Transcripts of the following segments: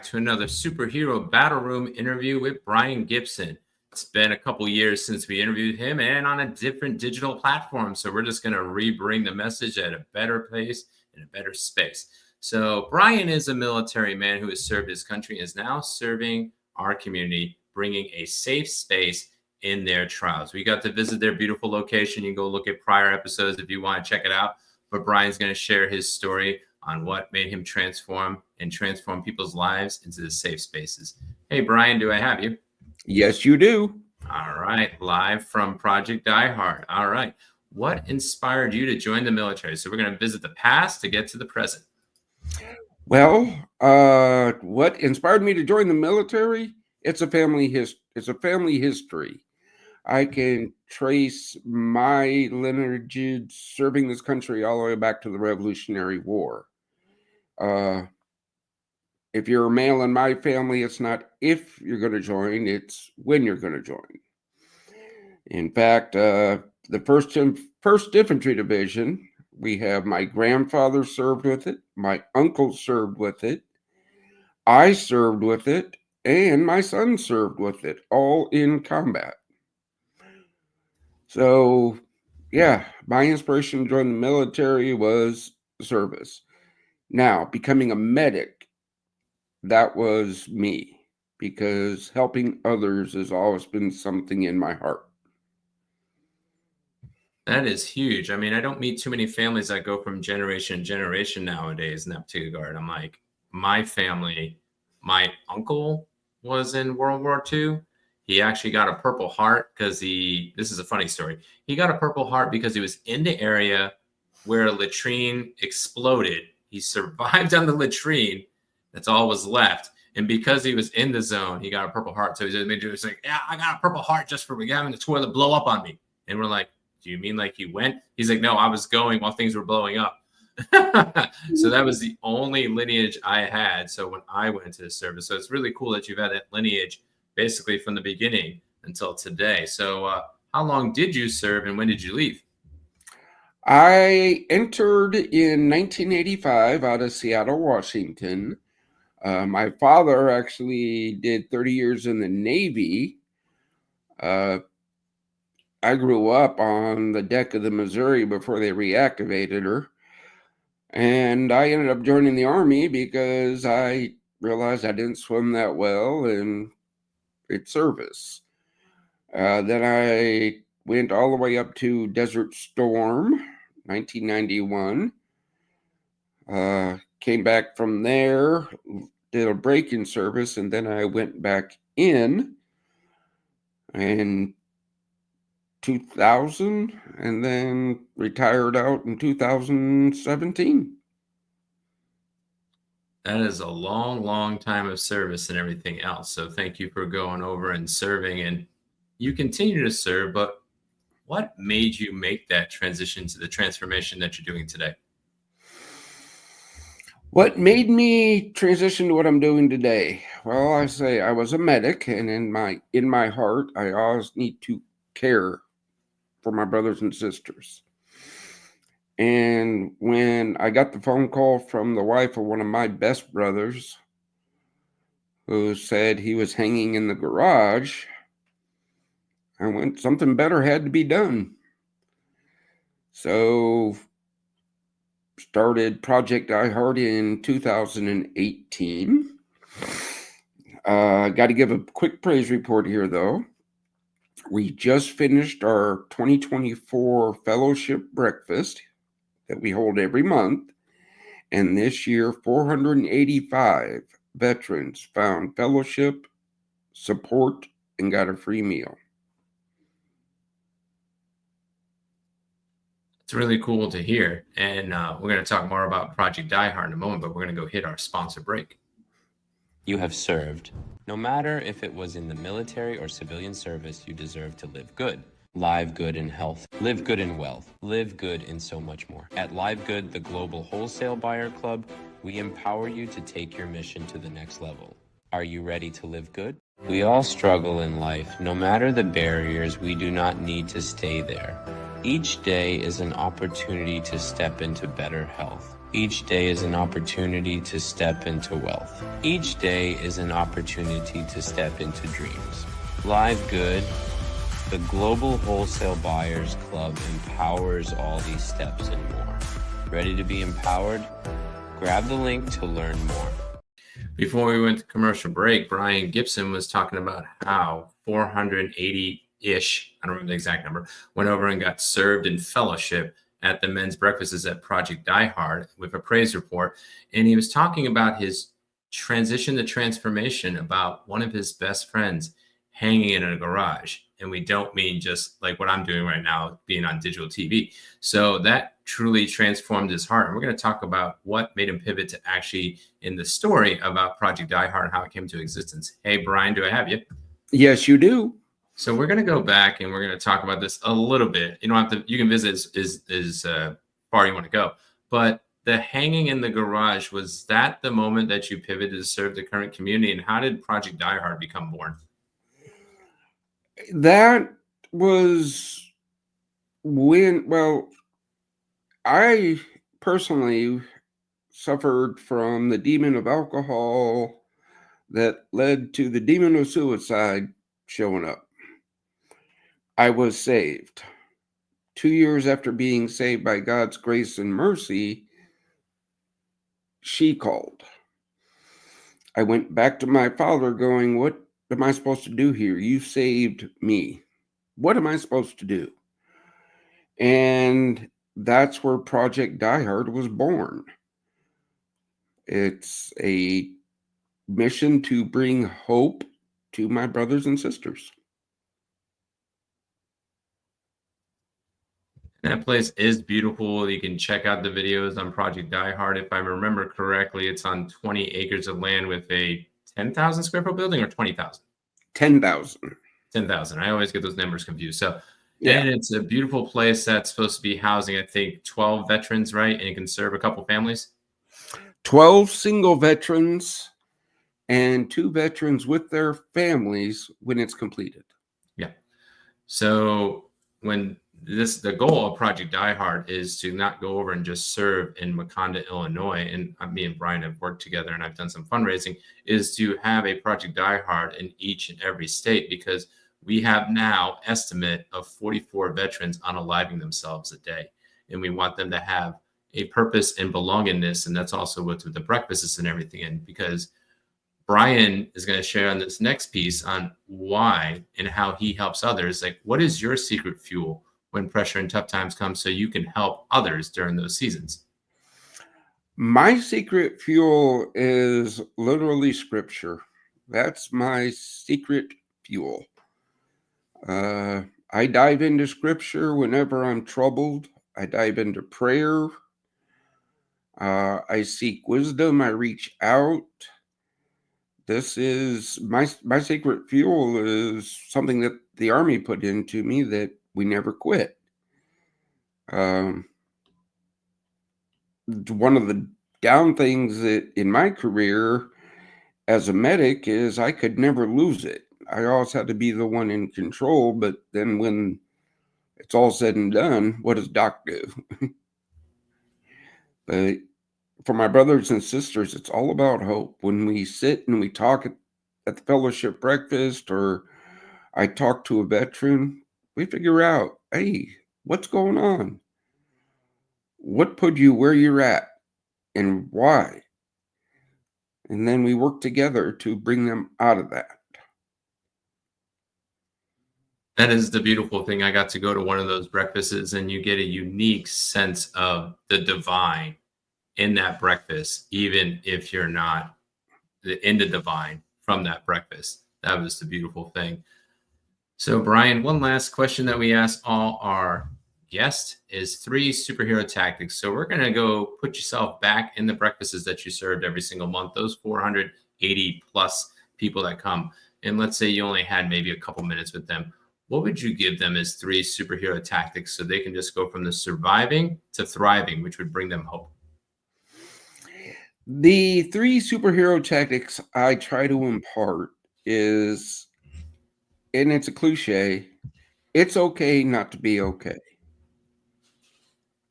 to another SuperHero Battle Room interview with Brian Gibson. It's been a couple years since we interviewed him and on a different digital platform. So we're just going to re-bring the message at a better place in a better space. So Brian is a military man who has served his country and is now serving our community, bringing a safe space in their trials. We got to visit their beautiful location. You can go look at prior episodes if you want to check it out. But Brian's going to share his story on what made him transform people's lives into the safe spaces. Hey, Brian, do I have you? Yes, you do. All right. Live from Project Die Hard. All right. What inspired you to join the military? So we're going to visit the past to get to the present. Well, what inspired me to join the military? It's a family history. I can trace my lineage serving this country all the way back to the Revolutionary War. If you're a male in my family, it's not if you're going to join, it's when you're going to join. In fact, the 1st Infantry Division, we have my grandfather served with it, my uncle served with it, I served with it, and my son served with it, all in combat. So, yeah, my inspiration to join the military was service. Now, becoming a medic, that was me, because helping others has always been something in my heart. That is huge. I mean, I don't meet too many families that go from generation to generation nowadays in that particular regard. I'm like, my family, my uncle was in World War II. He actually got a Purple Heart because this is a funny story. He got a Purple Heart because he was in the area where a latrine exploded. He survived on the latrine. That's all was left. And because he was in the zone, he got a Purple Heart. So he was like, yeah, I got a Purple Heart just for having the toilet blow up on me. And we're like, do you mean like you went? He's like, no, I was going while things were blowing up. So that was the only lineage I had. So when I went into the service, so it's really cool that you've had that lineage basically from the beginning until today. So how long did you serve and when did you leave? I entered in 1985 out of Seattle, Washington. My father actually did 30 years in the Navy. I grew up on the deck of the Missouri before they reactivated her. And I ended up joining the Army because I realized I didn't swim that well and it's service. Then I went all the way up to Desert Storm, 1991. Came back from there, did a break in service, and then I went back in 2000 and then retired out in 2017. That is a long, long time of service and everything else. So thank you for going over and serving. And you continue to serve, but what made you make that transition to the transformation that you're doing today? What made me transition to what I'm doing today? Well, I say I was a medic, and in my heart, I always need to care for my brothers and sisters. And when I got the phone call from the wife of one of my best brothers, who said he was hanging in the garage, I went, something better had to be done. So started Project Die Hard in 2018. Got to give a quick praise report here, though. We just finished our 2024 fellowship breakfast that we hold every month. And this year, 485 veterans found fellowship, support, and got a free meal. It's really cool to hear. And we're going to talk more about Project Die Hard in a moment, but we're going to go hit our sponsor break. You have served. No matter if it was in the military or civilian service, you deserve to live good. Live good in health. Live good in wealth. Live good in so much more. At Live Good, the global wholesale buyer club, we empower you to take your mission to the next level. Are you ready to live good? We all struggle in life. No matter the barriers, we do not need to stay there. Each day is an opportunity to step into better health. Each day is an opportunity to step into wealth. Each day is an opportunity to step into dreams. Live Good, the Global Wholesale Buyers Club, empowers all these steps and more. Ready to be empowered? Grab the link to learn more. Before we went to commercial break, Brian Gibson was talking about how 480-ish, I don't remember the exact number, went over and got served in fellowship at the men's breakfasts at Project Die Hard with a praise report. And he was talking about his transition to transformation, about one of his best friends hanging in a garage. And we don't mean just like what I'm doing right now, being on digital TV. So that truly transformed his heart. And we're going to talk about what made him pivot to actually in the story about Project Die Hard and how it came to existence. Hey, Brian, do I have you? Yes, you do. So we're going to go back and we're going to talk about this a little bit. You don't have to, you can visit as far you want to go. But the hanging in the garage, was that the moment that you pivoted to serve the current community? And how did Project Die Hard become born? That was when, well, I personally suffered from the demon of alcohol that led to the demon of suicide showing up. I was saved. 2 years after being saved by God's grace and mercy, she called. I went back to my father going, what am I supposed to do here? You saved me. What am I supposed to do? And that's where Project Die Hard was born. It's a mission to bring hope to my brothers and sisters. That place is beautiful. You can check out the videos on Project Die Hard. If I remember correctly, it's on 20 acres of land with a 10,000 square foot building, or 20,000? 10,000. 10,000. I always get those numbers confused. So, Yeah. and it's a beautiful place that's supposed to be housing, I think, 12 veterans, right? And it can serve a couple families. 12 single veterans and 2 veterans with their families when it's completed. Yeah. So when the goal of Project Die Hard is to not go over and just serve in Wakanda, Illinois, and me and Brian have worked together and I've done some fundraising, is to have a Project Die Hard in each and every state, because we have now estimate of 44 veterans unaliving themselves a day. And we want them to have a purpose and belongingness. And that's also what the breakfasts and everything. And because Brian is going to share on this next piece on why and how he helps others. Like, what is your secret fuel when pressure and tough times come so you can help others during those seasons? My secret fuel is literally scripture. That's my secret fuel. I dive into scripture whenever I'm troubled. I dive into prayer. I seek wisdom. I reach out. This is my secret fuel is something that the Army put into me that we never quit. One of the down things that in my career as a medic is I could never lose it. I always had to be the one in control, but then when it's all said and done, what does Doc do? But for my brothers and sisters, it's all about hope. When we sit and we talk at the fellowship breakfast, or I talk to a veteran, we figure out, hey, what's going on? What put you where you're at and why? And then we work together to bring them out of that. That is the beautiful thing. I got to go to one of those breakfasts and you get a unique sense of the divine in that breakfast, even if you're not in the divine from that breakfast. That was the beautiful thing. So, Brian, one last question that we ask all our guests is 3 superhero tactics. So we're going to go put yourself back in the breakfasts that you served every single month, those 480 plus people that come. And let's say you only had maybe a couple minutes with them. What would you give them as 3 superhero tactics so they can just go from the surviving to thriving, which would bring them hope? The 3 superhero tactics I try to impart is, and it's a cliche, it's okay not to be okay.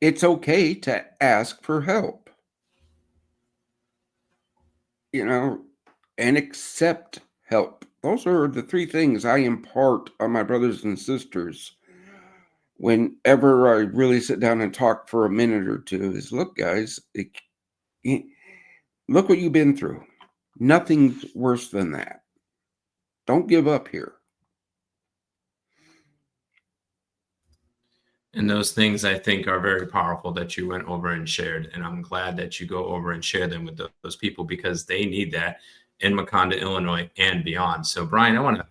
It's okay to ask for help. and accept help. Those are the three things I impart on my brothers and sisters whenever I really sit down and talk for a minute or two is, look, guys, look what you've been through. Nothing's worse than that. Don't give up here. And those things I think are very powerful that you went over and shared. And I'm glad that you go over and share them with those people because they need that in Maconda, Illinois and beyond. So Brian, I want to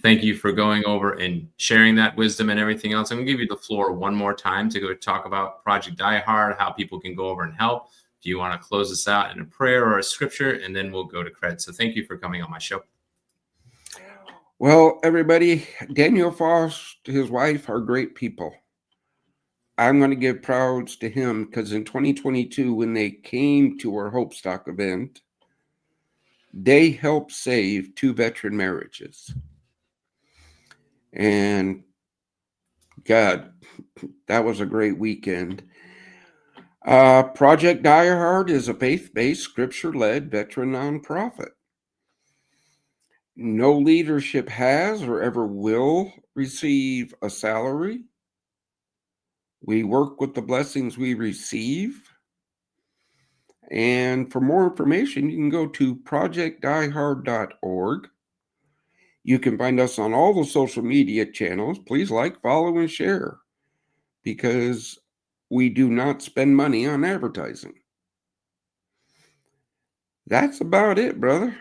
thank you for going over and sharing that wisdom and everything else. I'm going to give you the floor one more time to go talk about Project Die Hard, how people can go over and help. Do you want to close us out in a prayer or a scripture? And then we'll go to cred. So thank you for coming on my show. Well, everybody, Daniel Faust, his wife are great people. I'm going to give prouds to him because in 2022, when they came to our Hope Stock event, they helped save 2 veteran marriages. And God, that was a great weekend. Project Die Hard is a faith-based, scripture-led veteran nonprofit. No leadership has or ever will receive a salary. We work with the blessings we receive. And for more information, you can go to projectdiehard.org. You can find us on all the social media channels. Please like, follow, and share because we do not spend money on advertising. That's about it, brother.